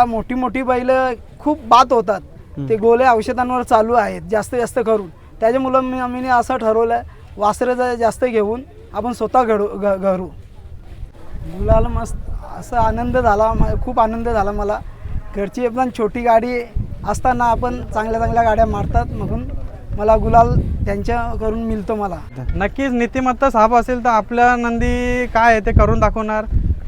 मोठी मोठी बैल खूप बाद होतात, ते गोळे औषधांवर चालू आहेत जास्त जास्त करून. त्याच्यामुळं आम्ही असं ठरवलं वासरं जास्त घेऊन आपण स्वतः घडू. मुलाला मस्त असं आनंद झाला, खूप आनंद झाला मला. घरची एकदम छोटी गाडी असताना आपण चांगल्या चांगल्या गाड्या मारतात, म्हणून मला गुलाल त्यांच्याकडून मिळतो. मला नक्कीच नीतिमत्ता साफ असेल तर आपल्या नंदी काय आहे ते करून दाखवणार.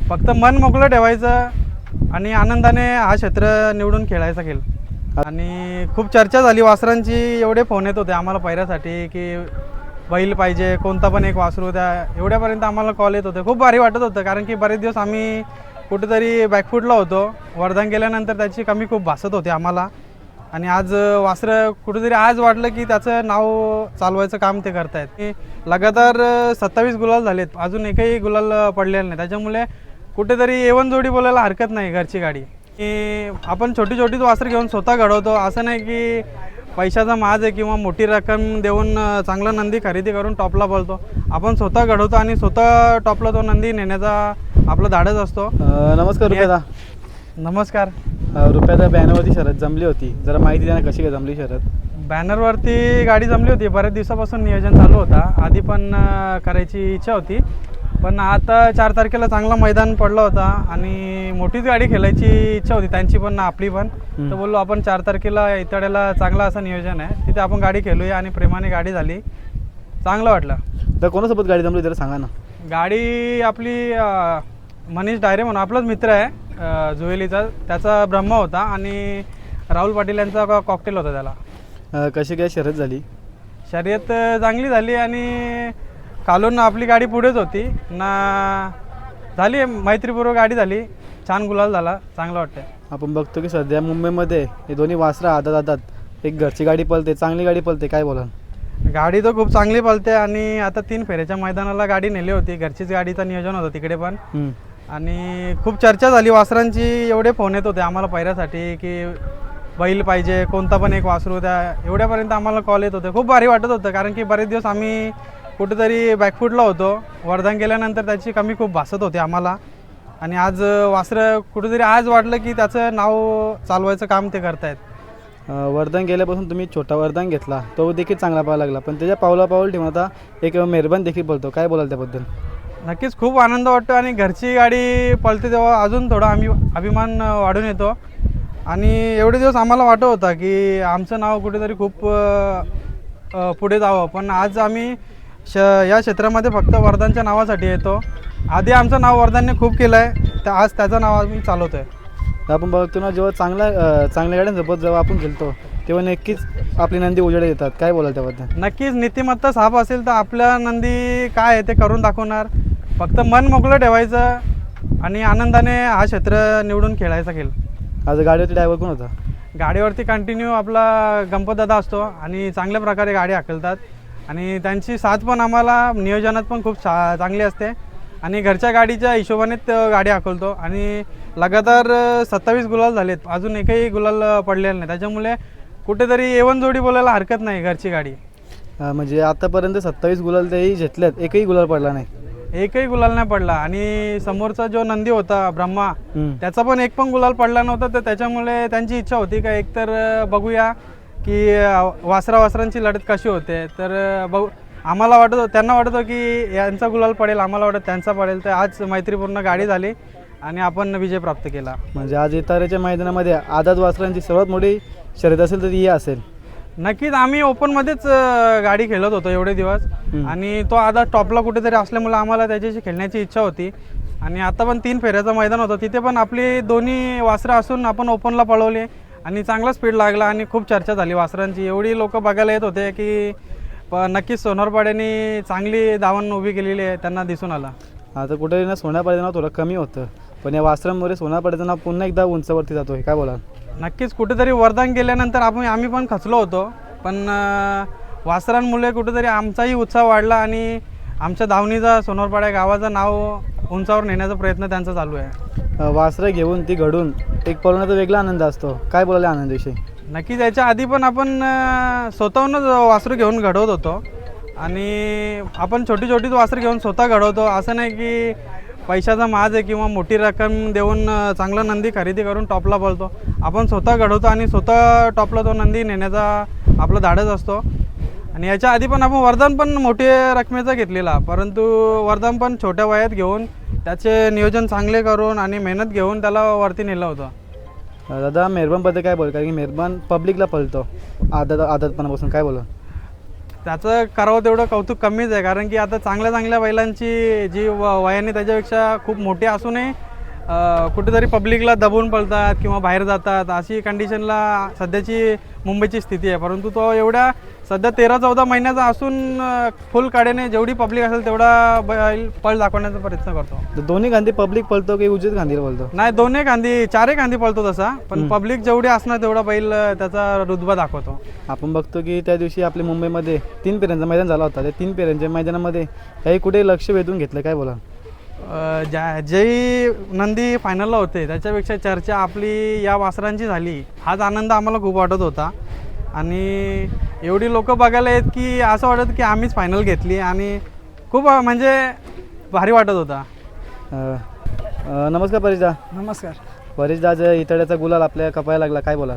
फक्त मन मोकळं ठेवायचं आणि आनंदाने हा क्षेत्र निवडून खेळायचा खेळ. आणि खूप चर्चा झाली वासरांची, एवढे फोन येत होते आम्हाला पहिऱ्यासाठी की बैल पाहिजे, कोणता पण एक वासरू द्या, एवढ्यापर्यंत आम्हाला कॉल येत होते. खूप भारी वाटत होतं, कारण की बरेच दिवस आम्ही कुठेतरी बॅकफूटला होतो. वर्धन गेल्यानंतर त्याची कमी खूप भासत होती आम्हाला. आणि आज वासरं कुठेतरी आज वाटलं की त्याचं नाव चालवायचं काम ते करतायत. की लगातार 27 गुलाल झालेत, अजून एकही गुलाल पडलेलं नाही. त्याच्यामुळे कुठेतरी एवन जोडी बोलायला हरकत नाही घरची गाडी. की आपण छोटी छोटीच वासरं घेऊन स्वतः घडवतो, असं नाही की पैशाचा माज आहे किंवा मोठी रक्कम देऊन चांगला नंदी खरेदी करून टॉपला बोलतो. आपण स्वतः घडवतो आणि स्वतः टॉपला तो नंदी नेण्याचा आपला धाडस असतो. नमस्कार रुपयादा. नमस्कार. रुपयादा बॅनरवरती शर्यत जमली होती, जरा माहिती द्या ना कशी काय जमली शर्यत? बॅनरवरती गाडी जमली होती, बऱ्याच दिवसापासून नियोजन चालू होता. आधी पण करायची इच्छा होती, पण आता 4 तारखेला चांगला मैदान पडला होता आणि मोठीच गाडी खेळायची इच्छा होती त्यांची पण आपली पण. तर बोललो आपण 4 तारखेला इतड्याला चांगला असं नियोजन आहे, तिथे आपण गाडी खेळूया. आणि प्रेमाने गाडी झाली, चांगलं वाटलं. तर कोणासोबत गाडी जमली जरा सांगा ना. गाडी आपली मनीष डायरे म्हणून आपलाच मित्र आहे जुवेलीचा, त्याचा ब्रह्मा होता आणि राहुल पाटील यांचा कॉकटेल होता त्याला. कशी काय शर्यत झाली? शर्यत चांगली झाली आणि खालून आपली गाडी पुढेच होती ना, झाली मैत्रीपूर्वक गाडी झाली, छान गुलाल झाला, चांगलं वाटतं. आपण बघतो की सध्या मुंबईमध्ये हे दोन्ही वासरं आदात, एक घरची गाडी पळते, चांगली गाडी पळते, काय बोलाल? गाडी तर खूप चांगली पळते आणि आता 3 फेऱ्याच्या मैदानाला गाडी नेली होती, घरचीच गाडीचं नियोजन होतं तिकडे पण. आणि खूप चर्चा झाली वासरांची, एवढे फोन येत होते आम्हाला पहिऱ्यासाठी की बैल पाहिजे, कोणता पण एक वासरू द्या, एवढ्यापर्यंत आम्हाला कॉल येत होते. खूप भारी वाटत होतं, कारण की बरेच दिवस आम्ही कुठेतरी बॅकफूटला होतो. वर्धन गेल्यानंतर त्याची कमी खूप भासत होती आम्हाला. आणि आज वासरं कुठेतरी आज वाटलं की त्याचं नाव चालवायचं काम ते करतायत. वर्धन गेल्यापासून तुम्ही छोटा वर्धन घेतला, तो देखील चांगला पाहायला लागला, पण त्याच्या पाऊल ठेवून आता एक मेहरबान देखील बोलतो, काय बोलाल त्याबद्दल? नक्कीच खूप आनंद वाटतो आणि घरची गाडी पळते तेव्हा अजून थोडा आम्ही अभिमान वाढून येतो. आणि एवढे दिवस आम्हाला वाटत होता की आमचं नाव कुठेतरी खूप पुढे जावं, पण आज आम्ही या क्षेत्रामध्ये फक्त वर्धनच्या नावासाठी येतो. आधी आमचं नाव वर्धनने खूप केलं आहे, तर आज त्याचं नाव आम्ही चालवतो आहे. आपण बघतो ना, जेव्हा चांगल्या गाड्यांसोबत जेव्हा आपण खेळतो तेव्हा नक्कीच आपली नंदी उजेडे येतात, काय बोलाल त्याबद्दल? नक्कीच नीतिमत्ता साफ असेल तर आपल्या नंदी काय आहे ते करून दाखवणार. फक्त मन मोकळं ठेवायचं आणि आनंदाने हा क्षेत्र निवडून खेळायचा खेळ. आज गाडीवरती ड्रायव्हर कोण होता? गाडीवरती कंटिन्यू आपला गणपतदादा असतो आणि चांगल्या प्रकारे गाडी हाकलतात आणि त्यांची साथ पण आम्हाला नियोजनात पण खूप चांगली असते. आणि घरच्या गाडीच्या हिशोबानेच गाडी हाकलतो आणि लगातार 27 गुलाल झालेत, अजून एकही गुलाल पडलेलं नाही. त्याच्यामुळे कुठेतरी एवन जोडी बोलायला हरकत नाही घरची गाडी. म्हणजे आतापर्यंत 27 गुलाल तेही घेतल्यात, एकही गुलाल पडला नाही? एकही गुलाल नाही पडला. आणि समोरचा जो नंदी होता ब्रह्मा, त्याचा पण एक पण गुलाल पडला नव्हता. तर त्याच्यामुळे त्यांची इच्छा होती का एकतर बघूया की वासरांची लढत कशी होते. तर बघू, आम्हाला वाटत होतं, त्यांना वाटत होतं की यांचा गुलाल पडेल, आम्हाला वाटत त्यांचा पडेल. तर आज मैत्रीपूर्ण गाडी झाली आणि आपण विजय प्राप्त केला. म्हणजे आज इतारेच्या मैदानामध्ये आदात वासरांची सर्वात मोठी शर्यत असेल तर ती असेल. नक्कीच आम्ही ओपनमध्येच गाडी खेळत होतो एवढे दिवस आणि तो आता टॉपला कुठेतरी असल्यामुळे आम्हाला त्याच्याशी खेळण्याची इच्छा होती. आणि आता पण 3 फेऱ्याचं मैदान होतं, तिथे पण आपली दोन्ही वासरं असून आपण ओपनला पळवले आणि चांगला स्पीड लागला आणि खूप चर्चा झाली वासरांची. एवढी लोक बघायला येत होते की नक्कीच सोनारपाड्याने चांगली दावण उभी केलेली आहे, त्यांना दिसून आला. आता कुठेतरी ना सोनारपाड्याचं नाव थोडं कमी होतं, पण या वासरांमुळे सोनारपाड्याचं नाव पुन्हा एकदा उंचावरती जातो आहे, काय बोलाल? नक्कीच कुठेतरी वर्धन गेल्यानंतर आम्ही पण खचलो होतो, पण वासरांमुळे कुठेतरी आमचाही उत्साह वाढला आणि आमच्या दावणीचा सोनारपाड्या गावाचं नाव उंचावर नेण्याचा प्रयत्न त्यांचा चालू आहे. वासरं घेऊन ती घडून एक पळवण्याचा वेगळा आनंद असतो, काय बोलायला आनंदविषयी? नक्कीच याच्या आधी पण आपण स्वतःहूनच वासरू घेऊन घडवत होतो आणि आपण छोटी छोटीच वासरं घेऊन स्वतः घडवतो, असं नाही की पैशाचा माज आहे किंवा मोठी रक्कम देऊन चांगला नंदी खरेदी करून टॉपला पळतो. आपण स्वतः घडवतो आणि स्वतः टॉपला तो नंदी नेण्याचा आपला धाडस असतो. आणि याच्या आधी पण आपण वरदान पण मोठ्या रकमेचा घेतलेला, परंतु वरदान पण छोट्या वयात घेऊन त्याचे नियोजन चांगले करून आणि मेहनत घेऊन त्याला वरती नेलं होतं. दादा मेहरबानबद्दल काय बोल, कारण की मेहरबान पब्लिकला पळतो आदतपणापासून, काय बोला? त्याचं करावं तेवढं कौतुक कमीच आहे, कारण की आता चांगल्या चांगल्या बैलांची जी वयाने त्याच्यापेक्षा खूप मोठी असूनही कुठेतरी पब्लिकला दबून पळतात किंवा बाहेर जातात, अशी कंडिशनला सध्याची मुंबईची स्थिती आहे. परंतु तो एवढ्या सध्या 13-14 महिन्याचा असून फुल काड्याने जेवढी पब्लिक असेल तेवढा बैल पळ दाखवण्याचा प्रयत्न करतो. तर दोन्ही गांधी पब्लिक पळतो की उजवीच गांधीला पळतो? नाही, दोन्ही गांधी, चारही गांधी पळतो तसा, पण पब्लिक जेवढी असणार तेवढा बैल त्याचा रुतबा दाखवतो. आपण बघतो की त्या दिवशी आपल्या मुंबईमध्ये 3 फेऱ्यांचा मैदान झाला होता. त्या 3 फेऱ्यांच्या मैदानामध्ये काही कुठे लक्ष वेधून घेतलं, काय बोला? जे नंदी फायनलला होते त्याच्यापेक्षा चर्चा आपली या वासरांची झाली, हाच आनंद आम्हाला खूप वाटत होता. आणि एवढी लोक बघायला आहेत की असं वाटत की आम्हीच फायनल घेतली आणि खूप म्हणजे भारी वाटत होता. नमस्कार परेशदा. नमस्कार. परेशदा, आज इतड्याचा गुलाल आपल्या कपायला लागला, काय बोला?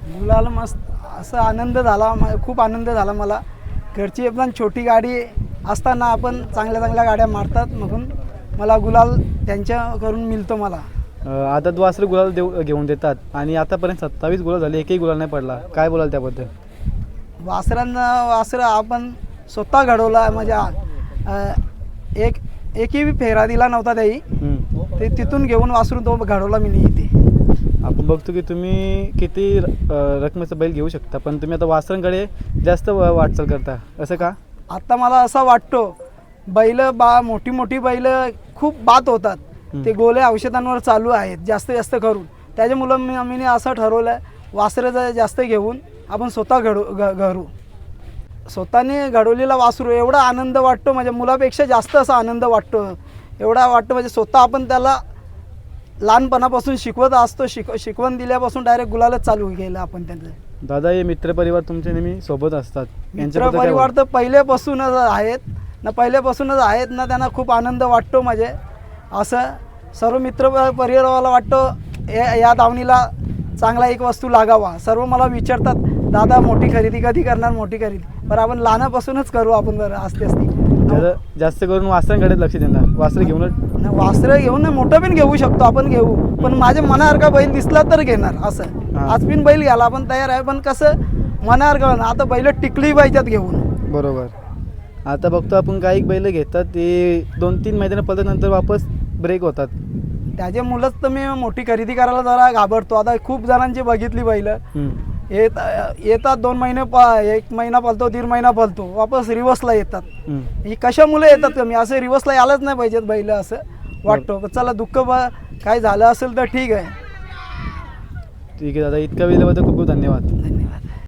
गुलाल मस्त असं आनंद झाला, खूप आनंद झाला मला. घरची एकदम छोटी गाडी असताना आपण चांगल्या चांगल्या गाड्या मारतात, म्हणून मला गुलाल त्यांच्याकडून मिळतो मला. आदत वासरं गुलाल घेऊन देतात आणि आतापर्यंत 27 गुलाल झाले, एकही गुलाल नाही पडला, काय बोलाल त्याबद्दल? वासरं आपण स्वतः घडवला, म्हणजे एकही फेरा दिला नव्हता त्याही, ते तिथून घेऊन वासरून तो घडवला मी इथे. आपण बघतो की तुम्ही किती रकमेचा बैल घेऊ शकता, पण तुम्ही आता वासरांकडे जास्त वाटचाल करता, असं का? आता मला असं वाटतो, मोठी मोठी बैल खूप बाद होतात, ते गोळ्या औषधांवर चालू आहेत जास्त जास्त करून. त्याच्यामुळं मी असं ठरवलं आहे, वासरं जास्त घेऊन आपण स्वतः घडू. स्वतःने घडवलेला वासरू एवढा आनंद वाटतो, म्हणजे मुलापेक्षा जास्त असा आनंद वाटतो, एवढा वाटतो म्हणजे स्वतः आपण त्याला लहानपणापासून शिकवत असतो, शिकवण दिल्यापासून डायरेक्ट गुलालच चालू केलं आपण त्यांचं. दादा, हे मित्रपरिवार तुमचे नेहमी सोबत असतात, मित्रपरिवार तर पहिल्यापासूनच आहेत ना, त्यांना खूप आनंद वाटतो. म्हणजे असं सर्व मित्रपरिवाराला वाटतो या दावणीला चांगला एक वस्तू लागावा. सर्व मला विचारतात, दादा मोठी खरेदी कधी करणार, मोठी खरेदी? पण आपण लहानापासूनच करू आपण, बरं असते जास्त करून वासरांकडे लक्ष देणार, वासरं घेऊन मोठं पण घेऊ शकतो आपण, घेऊ, पण माझ्या मनासारखा बैल दिसला तर घेणार. असं आज पण बैल घ्यायला आपण तयार आहे, पण कसं मनासारखा, आता बैल टिकली पाहिजेत घेऊन. बरोबर. आता बघतो आपण काही बैल घेतात, ते 2-3 महिन्यानं पळतात, नंतर वापस ब्रेक होतात. त्याच्यामुळंच तर मी मोठी खरेदी करायला जरा घाबरतो. आता खूप जणांची बघितली बैल, येतात 2 महिने 1 महिना पळतो, 1.5 महिना पळतो, वापस रिवर्सला येतात. ही कशामुळे येतात कमी, असं रिवर्सला यायलाच नाही पाहिजेत बैल, असं वाटतो. चला दुःख काय झालं असेल तर ठीक आहे. ठीक आहे दादा, इतका वेळेबद्दल खूप खूप धन्यवाद.